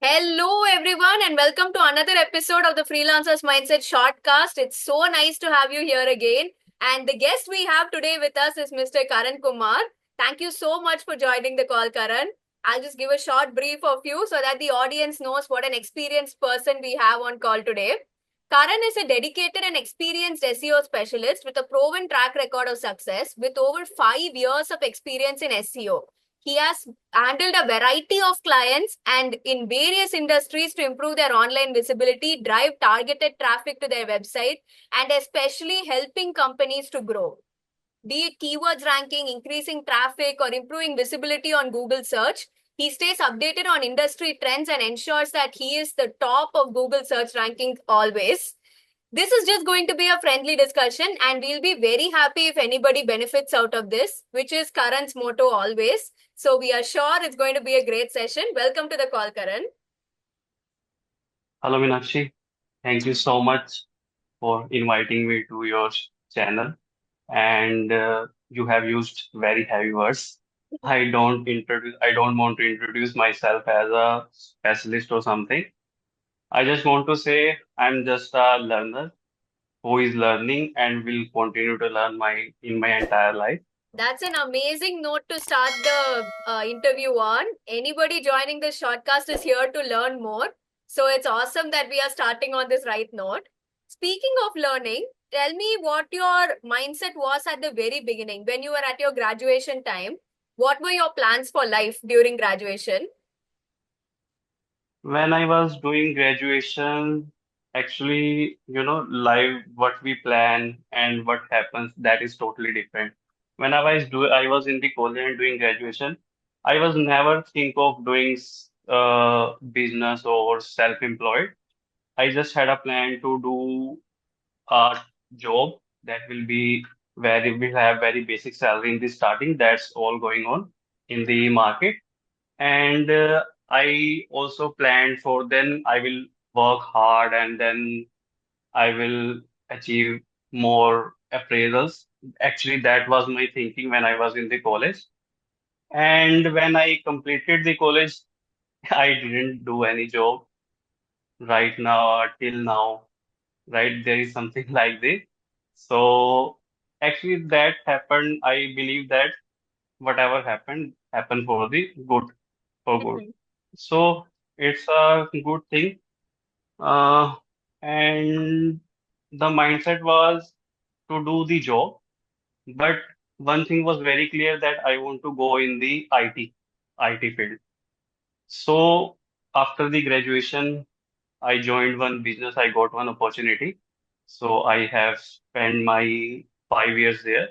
Hello, everyone, and welcome to another episode of the Freelancers Mindset Shortcast. It's so nice to have you here again. And the guest we have today with us is Mr. Karan Kumar. Thank you so much for joining the call, Karan. I'll just give a short brief of you so that the audience knows what an experienced person we have on call today. Karan is a dedicated and experienced SEO specialist with a proven track record of success with over 5 years of experience in SEO. He has handled a variety of clients and in various industries to improve their online visibility, drive targeted traffic to their website, and especially helping companies to grow. Be it keywords ranking, increasing traffic, or improving visibility on Google search, he stays updated on industry trends and ensures that he is the top of Google search ranking always. This is just going to be a friendly discussion, and we'll be very happy if anybody benefits out of this, which is Karan's motto always. So, we are sure it's going to be a great session. Welcome to the call, Karan. Hello, Meenakshi. Thank you so much for inviting me to your channel. And you have used very heavy words. I don't want to introduce myself as a specialist or something. I just want to say I'm just a learner who is learning and will continue to learn in my entire life. That's an amazing note to start the interview on. Anybody joining this shortcast is here to learn more. So it's awesome that we are starting on this right note. Speaking of learning, tell me what your mindset was at the very beginning when you were at your graduation time. What were your plans for life during graduation? When I was doing graduation, actually, live what we plan and what happens, that is totally different. When I was in the college and doing graduation, I was never think of doing business or self-employed. I just had a plan to do a job that will have very basic salary in the starting. That's all going on in the market. And I also planned for then I will work hard and then I will achieve more appraisals. Actually, that was my thinking when I was in the college. And when I completed the college, I didn't do any job right now till now, right? There is something like this. So actually, that happened. I believe that whatever happened for the good, for good. Mhm. So it's a good thing. Uh, and the mindset was to do the job, but one thing was very clear that I want to go in the IT field. So after the graduation, I joined one business. I got one opportunity. So I have spent my 5 years there.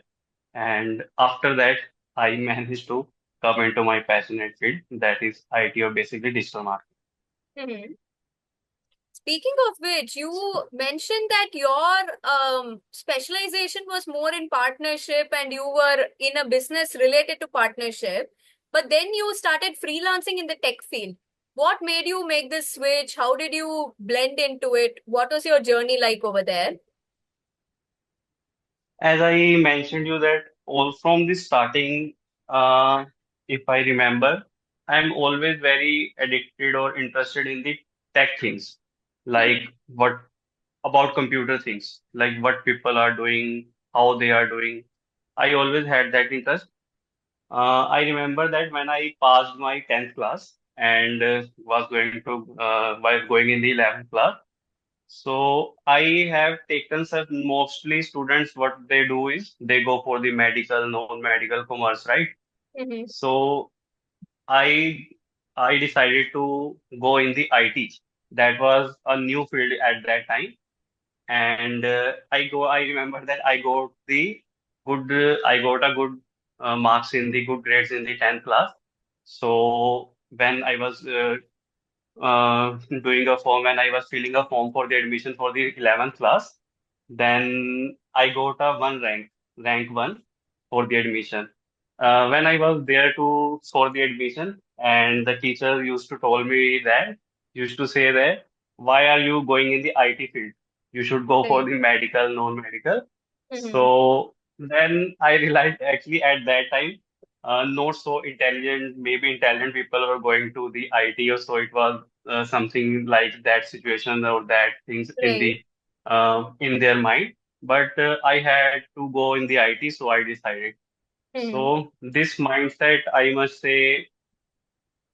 And after that, I managed to come into my passionate field, that is IT or basically digital marketing. Mhm. Speaking of which, you mentioned that your specialization was more in partnership and you were in a business related to partnership, but then you started freelancing in the tech field. What made you make this switch? How did you blend into it? What was your journey like over there? As I mentioned you that all from the starting, uh, if I remember, I'm always very addicted or interested in the tech things, like Mhm. what about computer things, like what people are doing, how they are doing. I always had that interest. I remember that when I passed my 10th class and was going in the 11th class, so I have taken such mostly students, what they do is they go for the medical, non-medical commerce, right? Mhm. So I I decided to go in the IT. That was a new field at that time. And I remember that I got a good marks in the good grades in the 10th class. So when I was doing a form and I was filling a form for the admission for the 11th class. Then I got a rank one for the admission. When I was there to for the admission, and the teacher used to say that, why are you going in the IT field? You should go for Right. the medical, non-medical. Mhm. So then I realized actually at that time, not so intelligent, maybe intelligent people were going to the IT, or so it was something like that situation or that things Right. in their mind. But I had to go in the IT, so I decided. Hmm. So this mindset, I must say,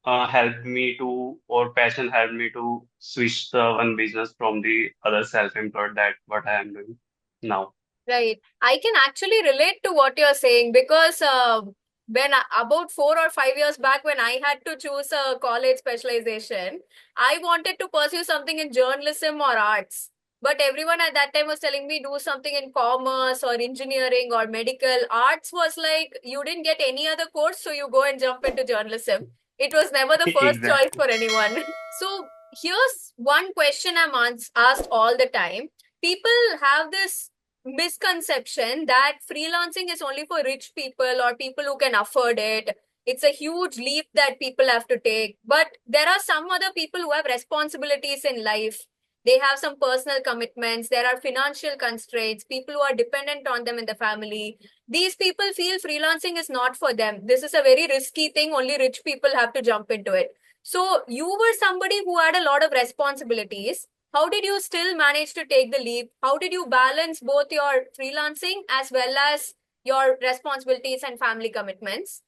helped me to, or passion helped me to switch the one business from the other self-employed, that what I am doing now. Right. I can actually relate to what you're saying because about 4 or 5 years back, when I had to choose a college specialization, I wanted to pursue something in journalism or arts. But everyone at that time was telling me do something in commerce or engineering or medical. Arts was like you didn't get any other course, so you go and jump into journalism. It was never the first choice Exactly. for anyone. So here's one question asked all the time. People have this misconception that freelancing is only for rich people or people who can afford it. It's a huge leap that people have to take. But there are some other people who have responsibilities in life. They have some personal commitments. There are financial constraints, people who are dependent on them in the family. These people feel freelancing is not for them. This is a very risky thing. Only rich people have to jump into it. So, you were somebody who had a lot of responsibilities. How did you still manage to take the leap? How did you balance both your freelancing as well as your responsibilities and family commitments?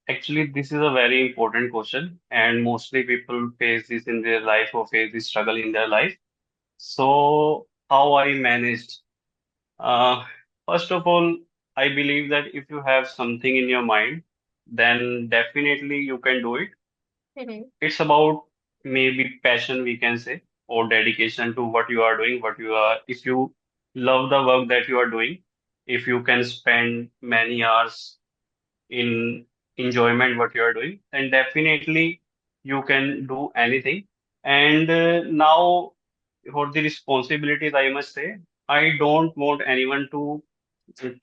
Actually, this is a very important question, and mostly people face this in their life or face this struggle in their life. So, how I managed? Uh, First of all, I believe that if you have something in your mind, then definitely you can do it. Mhm. It's about maybe passion, we can say, or dedication to what you are doing, what you are. If you love the work that you are doing, if you can spend many hours in enjoyment what you are doing, then definitely you can do anything. And now for the responsibilities, I must say, I don't want anyone to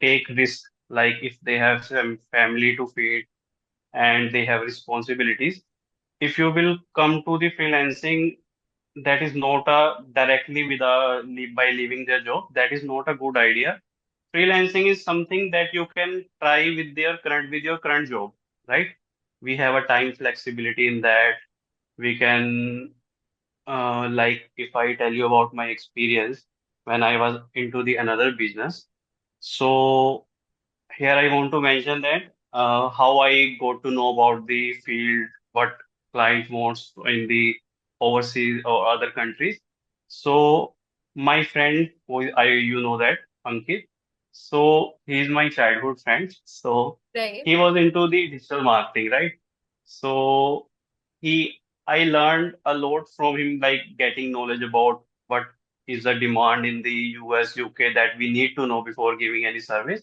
take risk. Like if they have some family to feed and they have responsibilities, if you will come to the freelancing, that is not a directly with a by leaving their job. That is not a good idea. Freelancing is something that you can try with your current job, right? We have a time flexibility in that. We can like if I tell you about my experience when I was into the another business. So here I want to mention that how I got to know about the field, what client wants in the overseas or other countries. So my friend, you know that Ankit. So he's my childhood friend. So Right. he was into the digital marketing, right? So he, I learned a lot from him, like getting knowledge about what is the demand in the US, UK that we need to know before giving any service.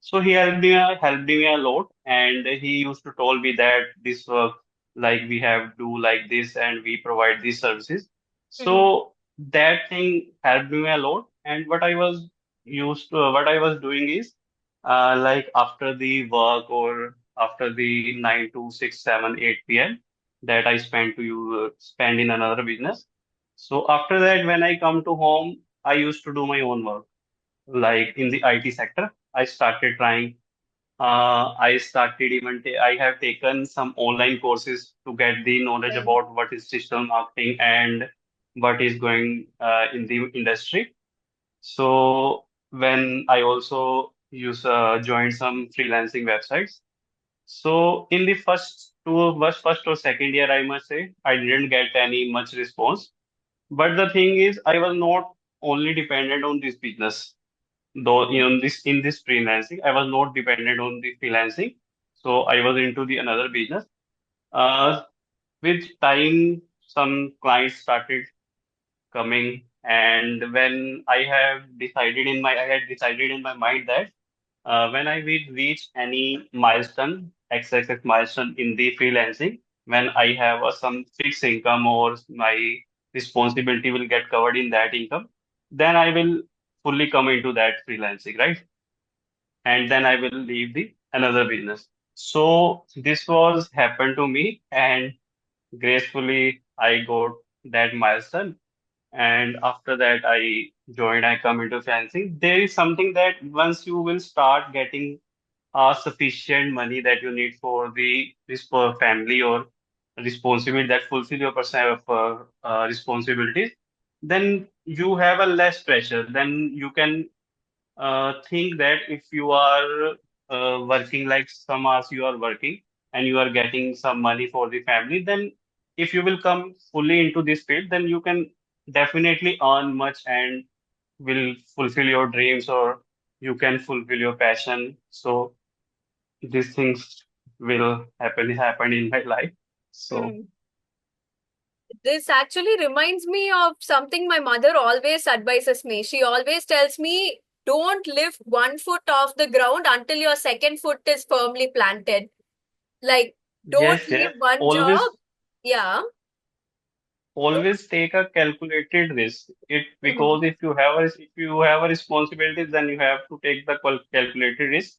So he helped me a lot, and he used to tell me that this work, like we have do like this, and we provide these services. Mhm. So that thing helped me a lot. And what I was doing is, like after the work or after the 9 to 6, 7, 8 p.m. that I spend in another business. So after that, when I come to home, I used to do my own work like in the IT sector. I started trying. I have taken some online courses to get the knowledge Right. about what is digital marketing and what is going in the industry. So when I also joined some freelancing websites. So in the first or second year, I must say, I didn't get any much response. But the thing is, I was not only dependent on this business though in this freelancing I was not dependent on the freelancing, so I was into the another business. uh with time some clients started coming, and when I had decided in my mind that when I will reach any milestone, XXX milestone in the freelancing, when I have some fixed income or my responsibility will get covered in that income, then I will fully come into that freelancing, right? And then I will leave the another business. So this was happened to me, and gracefully I got that milestone. And after that, I come into fencing. There is something that once you will start getting sufficient money that you need for the this for family or responsibility, that fulfill your responsibilities, then you have a less pressure. Then you can think that if you are working like some hours you are working and you are getting some money for the family, then if you will come fully into this field, then you can definitely earn much and will fulfill your dreams, or you can fulfill your passion. So these things will happen in my life. So Hmm. This actually reminds me of something my mother always advises me. She always tells me, don't lift one foot off the ground until your second foot is firmly planted. Like, don't yes, leave yes, one job. Yeah. always take a calculated risk. It Mhm. because if you have a responsibility, then you have to take the calculated risk.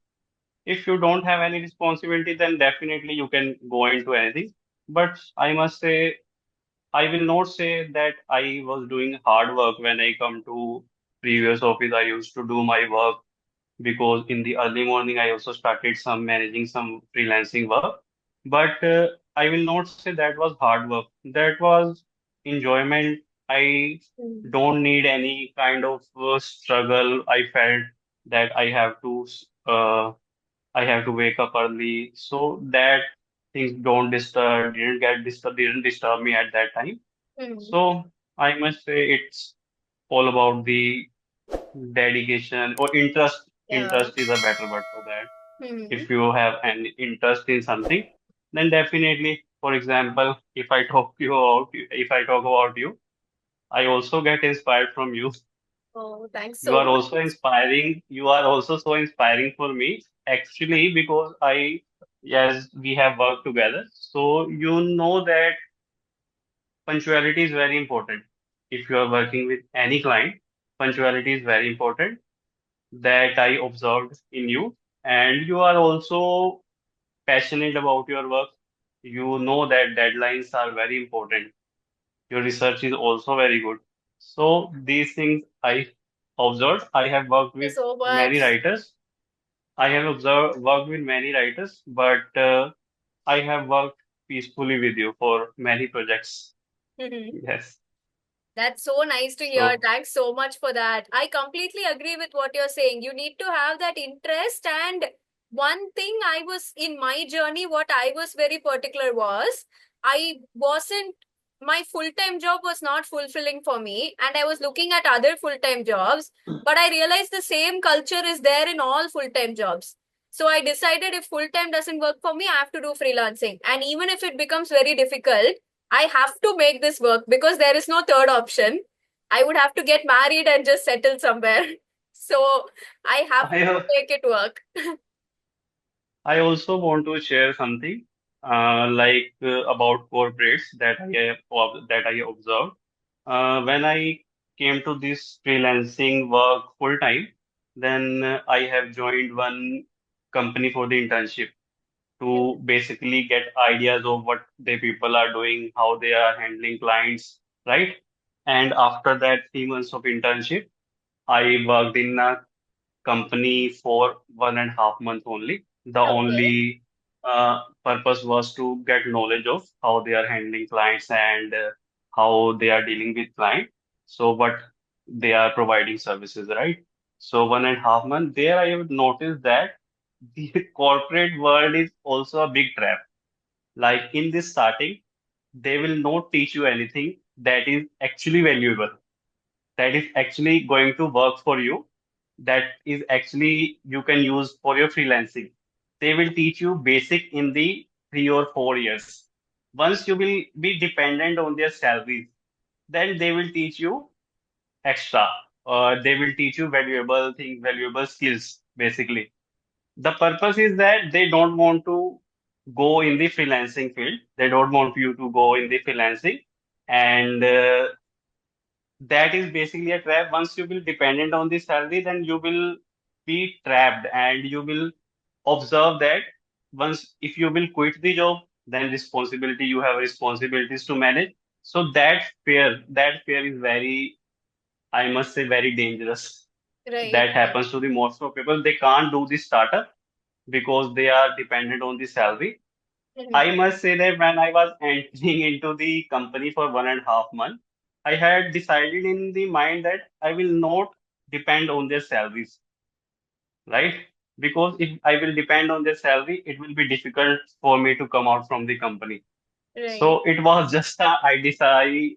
If you don't have any responsibility, then definitely you can go into anything. But I must say, I will not say that I was doing hard work when I come to previous office. I used to do my work because in the early morning I also started some managing some freelancing work. But I will not say that was hard work. That was enjoyment. I Mhm. don't need any kind of struggle. I felt that uh, I have to wake up early so that things don't disturb, didn't disturb me at that time. Mhm. So I must say it's all about the dedication or interest. Yeah. Interest is a better word for that. Mhm. If you have an interest in something, then definitely, for example, if I talk about you, I also get inspired from you. Oh, thanks You so are much. also inspiring. You are also so inspiring for me, actually, because yes, we have worked together. So you know that punctuality is very important. If you are working with any client, punctuality is very important. That I observed in you. And you are also passionate about your work. You know that deadlines are very important. Your research is also very good. So these things I observed. I have worked Thank you with so many much. writers. I have worked with many writers, but I have worked peacefully with you for many projects. Yes. That's so nice to hear. So Thanks so much for that. I completely agree with what you're saying. You need to have that interest. And one thing I was in my journey, what I was very particular was I wasn't, my full time job was not fulfilling for me. And I was looking at other full time jobs, but I realized the same culture is there in all full time jobs. So I decided if full time doesn't work for me, I have to do freelancing. And even if it becomes very difficult, I have to make this work because there is no third option. I would have to get married and just settle somewhere. So I have I to make it work. I also want to share something about corporates that I observed. When I came to this freelancing work full time, then I have joined one company for the internship to basically get ideas of what the people are doing, how they are handling clients, right? And after that 3 months of internship, I worked in a company for 1.5 months only. The Okay. only purpose was to get knowledge of how they are handling clients and how they are dealing with client. So what they are providing services, right? So 1.5 months there, I have noticed that the corporate world is also a big trap. Like in this starting, they will not teach you anything that is actually valuable, that is actually going to work for you, that is actually you can use for your freelancing. They will teach you basic in the 3 or 4 years. Once you will be dependent on their salaries, then they will teach you extra. They will teach you valuable things, valuable skills, basically. The purpose is that they don't want to go in the freelancing field. They don't want you to go in the freelancing. And that is basically a trap. Once you will dependent on the salary, then you will be trapped and you will observe that once if you will quit the job, then responsibility, you have responsibilities to manage. So that fear is very, I must say, very dangerous. Right. That happens to the most of people. They can't do the startup because they are dependent on the salary. Mhm. I must say that when I was entering into the company for 1.5 months, I had decided in the mind that I will not depend on their salaries, right? Because if I will depend on their salary, it will be difficult for me to come out from the company. Right. So it was just I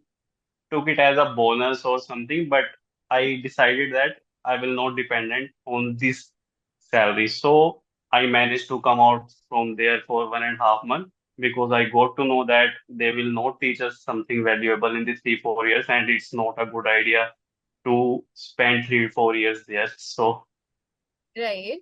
took it as a bonus or something, but I decided that I will not dependent on this salary. So I managed to come out from there for 1.5 months because I got to know that they will not teach us something valuable in the 3, 4 years, and it's not a good idea to spend 3, 4 years there. So, Right.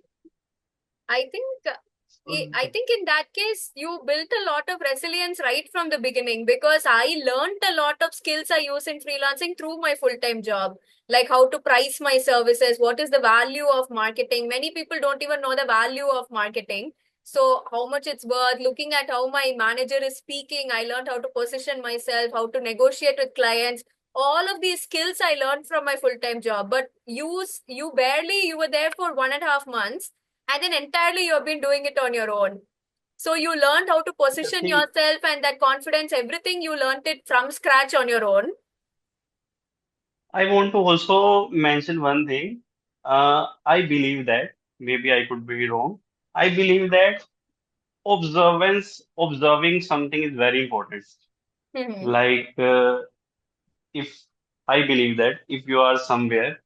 I think so I think in that case you built a lot of resilience right from the beginning, because I learned a lot of skills I use in freelancing through my full-time job, like how to price my services, what is the value of marketing. Many people don't even know the value of marketing. So how much it's worth, looking at how my manager is speaking, I learned how to position myself, how to negotiate with clients. All of these skills I learned from my full-time job. But you were there for 1.5 months, and then entirely you have been doing it on your own. So you learned how to the position thing yourself, and that confidence, everything you learned it from scratch on your own. I want to also mention one thing. I believe that maybe I could be wrong. I believe that observing something is very important. Hmm. Like, if I believe that if you are somewhere,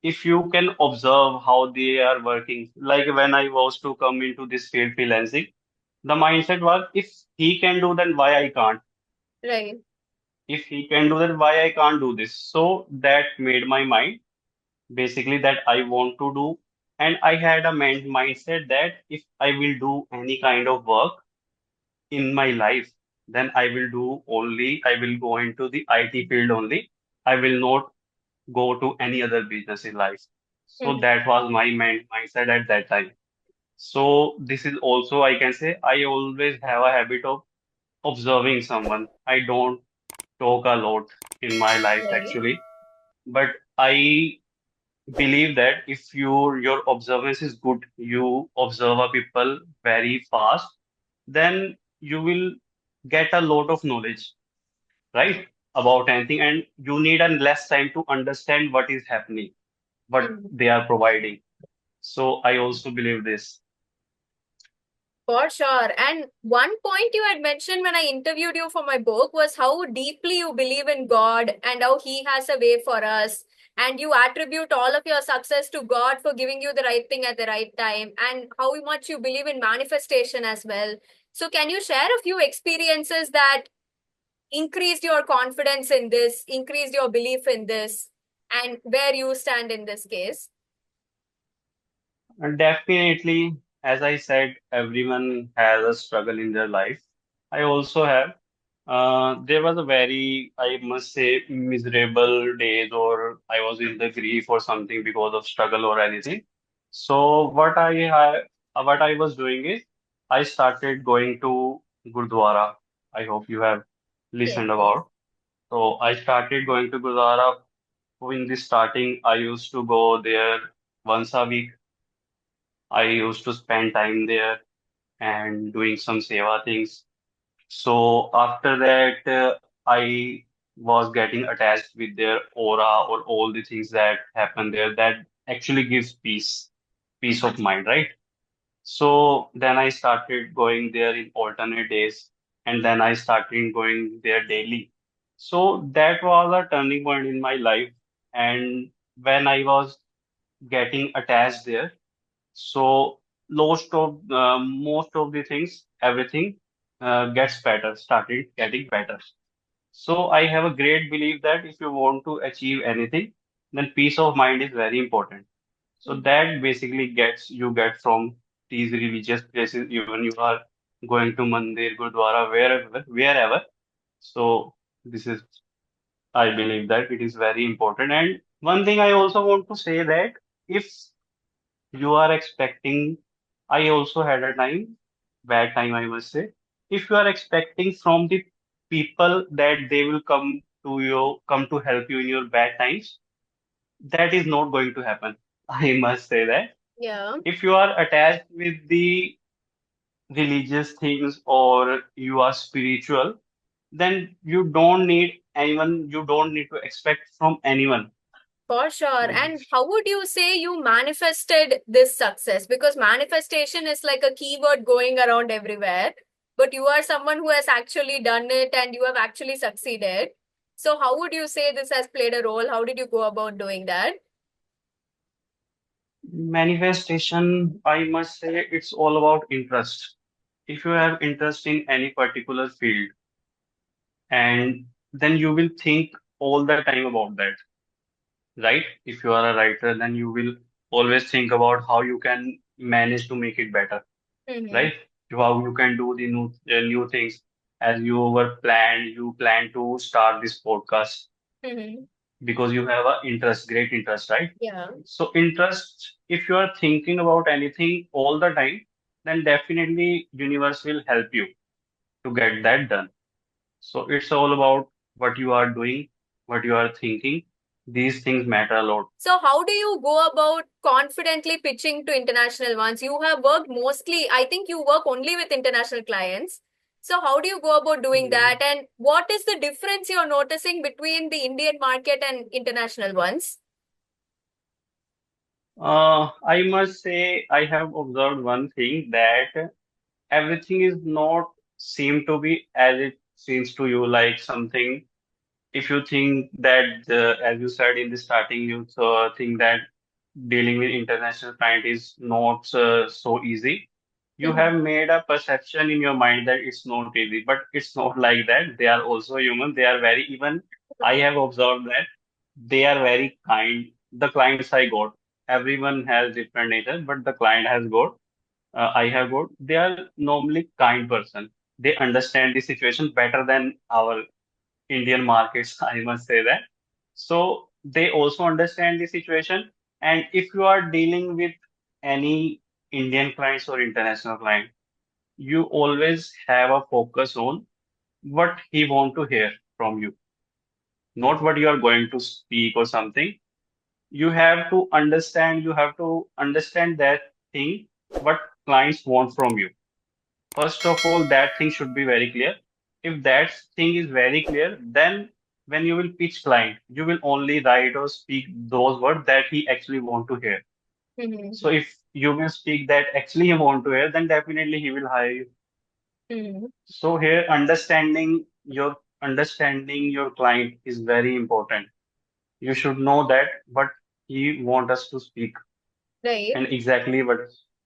if you can observe how they are working, like when I was to come into this field freelancing, the mindset was if he can do, then why I can't? Right. If he can do that, why I can't do this? So that made my mind basically that I want to do. And I had a mindset that if I will do any kind of work in my life, then I will go into the IT field only. I will not go to any other business in life. So Hmm. that was my mindset at that time. So this is also, I can say, I always have a habit of observing someone. I don't talk a lot in my life Right. actually, but I believe that if your observance is good, you observe a people very fast, then you will get a lot of knowledge, right, about anything, and you need a less time to understand what is happening, what Hmm. they are providing. So I also believe this. For sure. And one point you had mentioned when I interviewed you for my book was how deeply you believe in God and how He has a way for us. And you attribute all of your success to God for giving you the right thing at the right time, and how much you believe in manifestation as well. So, can you share a few experiences that increased your confidence in this, increased your belief in this, and where you stand in this case? And definitely, as I said, everyone has a struggle in their life. I also have. There was a very, I must say, miserable days, or I was in the grief or something because of struggle or anything. So what I was doing is, I started going to Gurdwara. I hope you have Yes, listened yes. about. So I started going to Gurdwara. In the starting, I used to go there once a week. I used to spend time there and doing some seva things. So after that, I was getting attached with their aura or all the things that happen there that actually gives peace of mind, right? So then I started going there in alternate days, and then I started going there daily. So that was a turning point in my life. And when I was getting attached there, so most of the things, everything gets better, started getting better. So I have a great belief that if you want to achieve anything, then peace of mind is very important. So that basically get from these religious places, even you are going to mandir, gurdwara, wherever. So this is, I believe that it is very important. And one thing I also want to say that if you are expecting, I also had a bad time, I must say. If you are expecting from the people that they will come to help you in your bad times, that is not going to happen. I must say that. Yeah. If you are attached with the religious things or you are spiritual, then you don't need anyone, you don't need to expect from anyone. For sure. Like, And how would you say you manifested this success? Because manifestation is like a keyword going around everywhere, but you are someone who has actually done it and you have actually succeeded. So, how would you say this has played a role? How did you go about doing that? manifestation, I must say, it's all about interest. If you have interest in any particular field, and then you will think all the time about that, right? If you are a writer, then you will always think about how you can manage to make it better, Mm-hmm. right? How you can do the new things. As you were planned, you plan to start this podcast Mm-hmm. because you have a interest, great interest, right? Yeah. So interest, if you are thinking about anything all the time, then definitely universe will help you to get that done. So it's all about what you are doing, what you are thinking. These things matter a lot. So, how do you go about confidently pitching to international ones? You have worked mostly, I think you work only with international clients. So, how do you go about doing that? Mm. And what is the difference you're noticing between the Indian market and international ones? I must say I have observed one thing that everything is not seem to be as it seems to you, like something. If you think that, as you said in the starting, you think that dealing with international client is not so easy. You have Mhm. made a perception in your mind that it's not easy, but it's not like that. They are also human. They are very, even I have observed that they are very kind. The clients I got, everyone has different nature, but the client has got, I have got, they are normally kind person. They understand the situation better than our Indian markets, I must say that. So they also understand the situation. And if you are dealing with any Indian clients or international client, you always have a focus on what he want to hear from you, not what you are going to speak or something. You have to understand that thing, what clients want from you. First of all, that thing should be very clear. If that thing is very clear, then when you will pitch client, you will only write or speak those words that he actually want to hear. Mhm. So if you will speak that actually he want to hear, then definitely he will hire you. Mhm. So here, understanding your client is very important. You should know that what he want us to speak Right. and exactly what.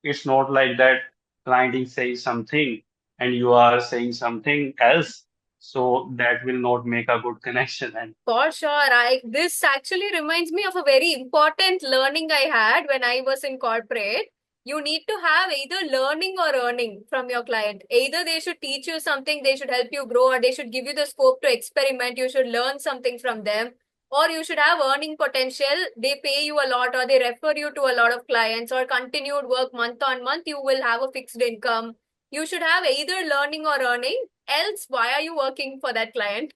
It's not like that client is saying something and you are saying something else, so that will not make a good connection. And For sure. I this actually reminds me of a very important learning I had when I was in corporate. You need to have either learning or earning from your client. Either they should teach you something, they should help you grow, or they should give you the scope to experiment. You should learn something from them, or you should have earning potential. They pay you a lot, or they refer you to a lot of clients, or continued work month on month. You will have a fixed income. You should have either learning or earning. Else, why are you working for that client?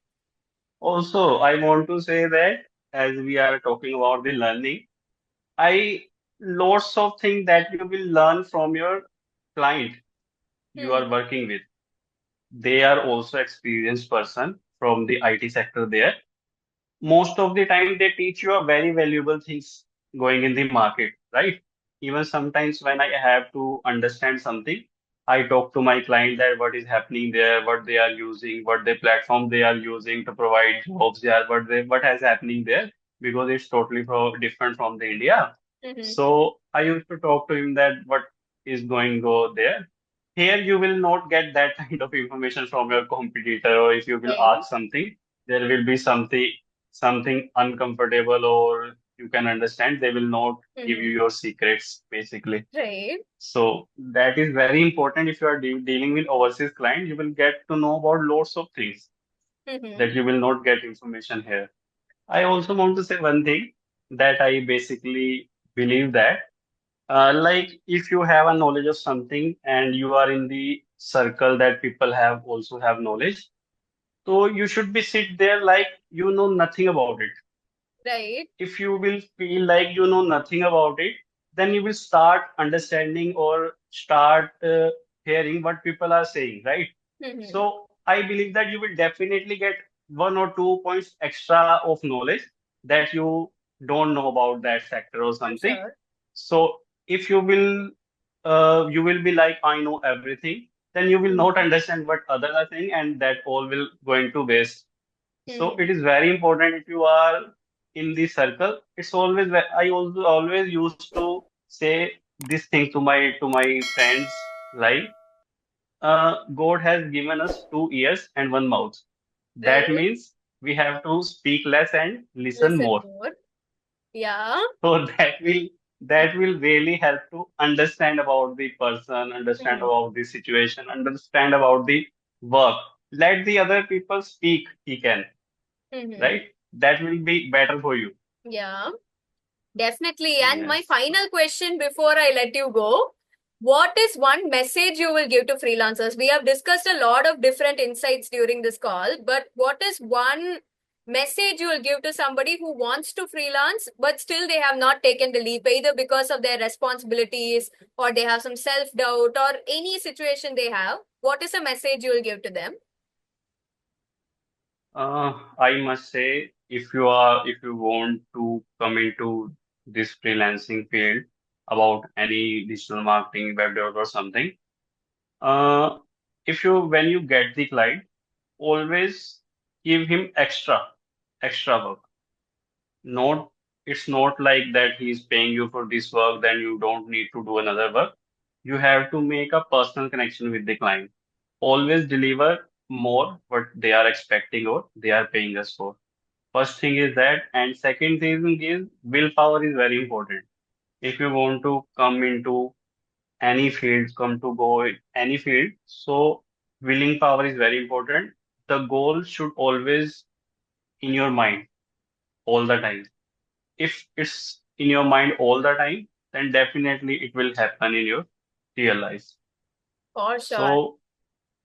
also, I want to say that as we are talking about the learning, I lots of things that you will learn from your client you are Hmm. working with. They are also experienced person from the IT sector there. Most of the time they teach you a very valuable things going in the market, right? Even sometimes when I have to understand something, I talk to my client that what is happening there, what they are using, what the platform they are using to provide jobs there, what is happening there, because it's totally different from the India. Hmm. So I used to talk to him that what is going go there. Here you will not get that kind of information from your competitor, or if you will Right. ask something, there will be something uncomfortable, or you can understand they will not give you Hmm. your secrets basically. Right. So that is very important. If you are dealing with overseas client, you will get to know about lots of things Hmm. that you will not get information here. I also want to say one thing that I basically believe that, like if you have a knowledge of something and you are in the circle that people have also have knowledge, so you should be sit there like you know nothing about it. Right. If you will feel like you know nothing about it, then you will start understanding or start hearing what people are saying, right? Mm-hmm. So I believe that you will definitely get 1 or 2 points extra of knowledge that you don't know about that sector or For something. sure. So if you will be like, I know everything, then you will not Mm-hmm. understand what others are saying, and that all will going to waste. So Mm-hmm. it is very important if you are in the circle. It's always I also always used to say this thing to my friends like God has given us 2 ears and one mouth. That Right. means we have to speak less and listen Listen more. more. Yeah. So that will really help to understand about the person, understand Mm-hmm. about the situation, understand about the work. Let the other people speak, he can, Mm-hmm. right? That will be better for you. Yeah. Definitely. And my Yes. final question before I let you go, what is one message you will give to freelancers? We have discussed a lot of different insights during this call, but what is one message you will give to somebody who wants to freelance, but still they have not taken the leap, either because of their responsibilities or they have some self doubt or any situation they have? What is a message you will give to them? I must say, if you want to come into this freelancing field about any digital marketing, web development or something, uh, if you when you get the client, always give him extra work. Not It's not like that he's paying you for this work, then you don't need to do another work. You have to make a personal connection with the client. Always deliver more what they are expecting or they are paying us for. First thing is that, and second thing is willpower is very important. If you want to come into any field, come to go in any field, so willing power is very important. The goal should always in your mind all the time. If it's in your mind all the time, then definitely it will happen in your real life. For sure. So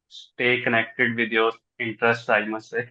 stay connected with your interests, I must say.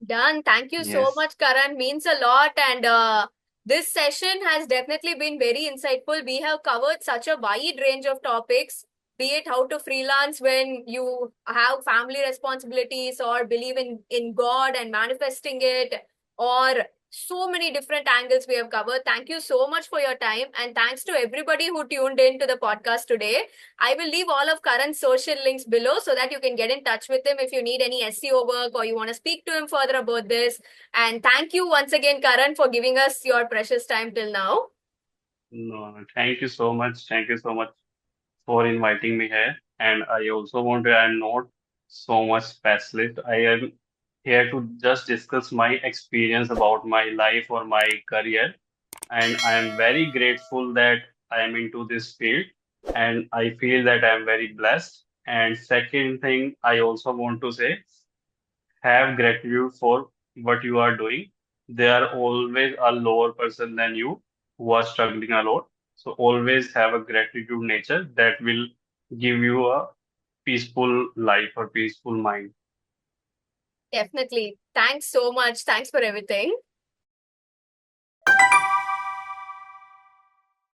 Done. Thank you so Yes. much, Karan. Means a lot. And this session has definitely been very insightful. We have covered such a wide range of topics, be it how to freelance when you have family responsibilities or believe in God and manifesting it, or so many different angles we have covered. Thank you so much for your time. And thanks to everybody who tuned in to the podcast today. I will leave all of Karan's social links below so that you can get in touch with him if you need any SEO work or you want to speak to him further about this. And thank you once again, Karan, for giving us your precious time till now. No, thank you so much. Thank you so much for inviting me here. And I also want to, I'm not so much specialist. I am here to just discuss my experience about my life or my career. And I am very grateful that I am into this field. And I feel that I am very blessed. And second thing, I also want to say, have gratitude for what you are doing. There are always a lower person than you who are struggling a lot. So always have a gratitude nature that will give you a peaceful life or peaceful mind. Definitely. Thanks so much. Thanks for everything.